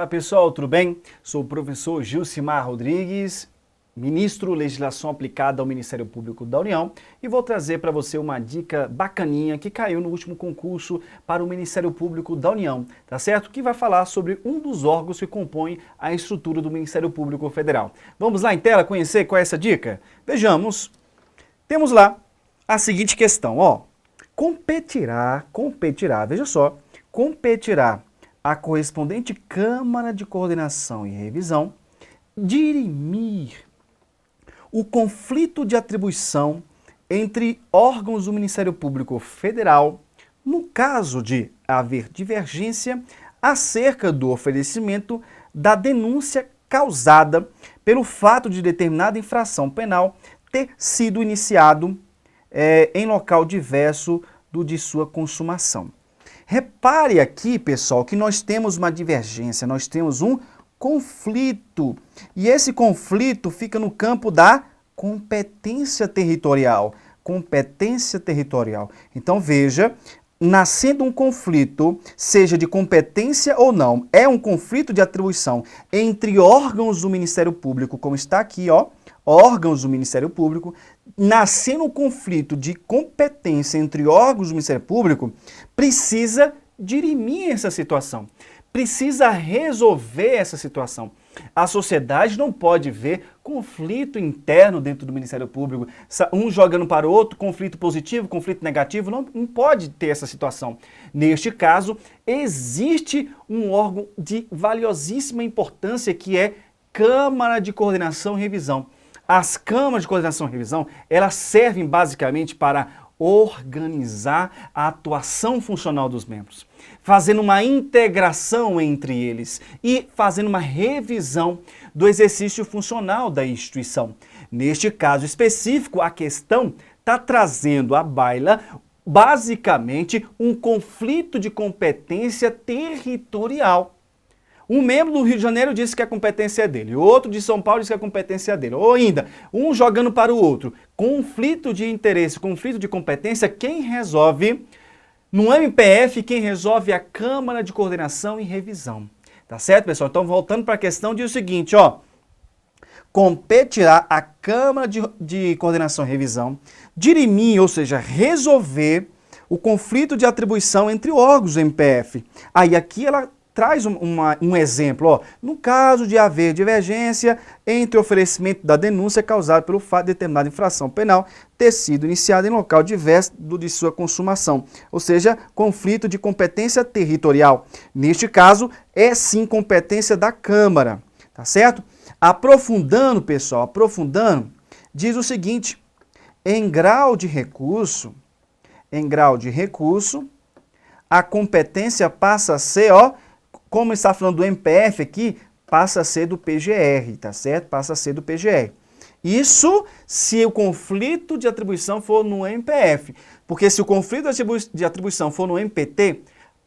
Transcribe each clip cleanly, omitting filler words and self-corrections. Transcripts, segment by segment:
pessoal, tudo bem? Sou o professor Gilcimar Rodrigues, ministro Legislação Aplicada ao Ministério Público da União, e vou trazer para você uma dica bacaninha que caiu no último concurso para o Ministério Público da União, tá certo? Que vai falar sobre um dos órgãos que compõem a estrutura do Ministério Público Federal. Vamos lá em tela conhecer qual é essa dica? Vejamos. Temos lá a seguinte questão, ó. Competirá, veja só, competirá a correspondente Câmara de Coordenação e Revisão dirimir o conflito de atribuição entre órgãos do Ministério Público Federal no caso de haver divergência acerca do oferecimento da denúncia causada pelo fato de determinada infração penal ter sido iniciado em local diverso do de sua consumação. Repare aqui, pessoal, que nós temos uma divergência, nós temos um conflito. E esse conflito fica no campo da competência territorial. Competência territorial. Então, veja, nascendo um conflito, seja de competência ou não, é um conflito de atribuição entre órgãos do Ministério Público, como está aqui, ó, órgãos do Ministério Público, nascendo um conflito de competência entre órgãos do Ministério Público, precisa dirimir essa situação, precisa resolver essa situação. A sociedade não pode ver conflito interno dentro do Ministério Público, um jogando para o outro, conflito positivo, conflito negativo, não pode ter essa situação. Neste caso, existe um órgão de valiosíssima importância que é Câmara de Coordenação e Revisão. As câmaras de coordenação e revisão, elas servem basicamente para organizar a atuação funcional dos membros, fazendo uma integração entre eles e fazendo uma revisão do exercício funcional da instituição. Neste caso específico, a questão está trazendo à baila basicamente um conflito de competência territorial. Um membro do Rio de Janeiro disse que a competência é dele, outro de São Paulo disse que a competência é dele. Ou ainda, um jogando para o outro. Conflito de interesse, conflito de competência, quem resolve no MPF, quem resolve é a Câmara de Coordenação e Revisão. Tá certo, pessoal? Então, voltando para a questão, diz o seguinte, ó. Competirá a Câmara de Coordenação e Revisão dirimir, ou seja, resolver o conflito de atribuição entre órgãos do MPF. Aí aqui ela traz um exemplo, ó, no caso de haver divergência entre o oferecimento da denúncia causada pelo fato de determinada infração penal ter sido iniciada em local diverso do de sua consumação, ou seja, conflito de competência territorial. Neste caso, é sim competência da Câmara, tá certo? Aprofundando, pessoal, diz o seguinte, em grau de recurso, a competência passa a ser, ó, como está falando do MPF aqui, passa a ser do PGR, tá certo? Passa a ser do PGR. Isso se o conflito de atribuição for no MPF, porque se o conflito de atribuição for no MPT,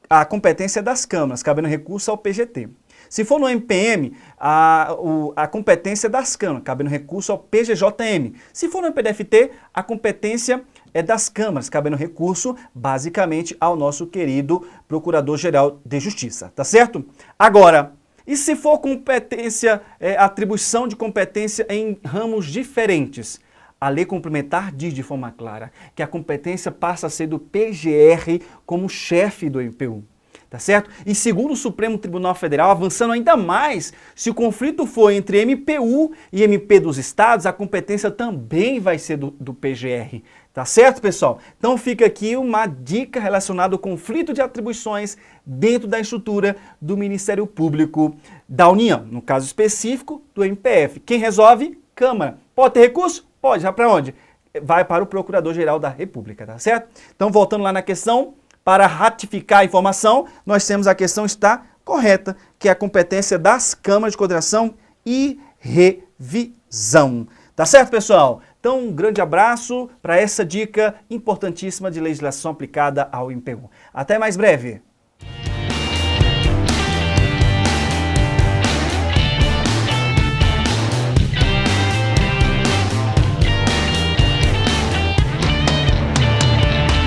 a competência é das câmaras, cabendo recurso ao PGT. Se for no MPM, a competência é das câmaras, cabendo recurso ao PGJM. Se for no MPDFT, a competência é das câmaras, cabendo recurso, basicamente, ao nosso querido Procurador-Geral de Justiça, tá certo? Agora, e se for competência, atribuição de competência em ramos diferentes? A lei complementar diz de forma clara que a competência passa a ser do PGR como chefe do MPU. Tá certo? E segundo o Supremo Tribunal Federal, avançando ainda mais, se o conflito for entre MPU e MP dos estados, a competência também vai ser do PGR. Tá certo, pessoal? Então fica aqui uma dica relacionada ao conflito de atribuições dentro da estrutura do Ministério Público da União. No caso específico, do MPF. Quem resolve? Câmara. Pode ter recurso? Pode. Vai para onde? Vai para o Procurador-Geral da República, tá certo? Então, voltando lá na questão, para ratificar a informação, nós temos a questão está correta, que é a competência das câmaras de coordenação e revisão. Tá certo, pessoal? Então, um grande abraço para essa dica importantíssima de legislação aplicada ao MPU. Até mais breve!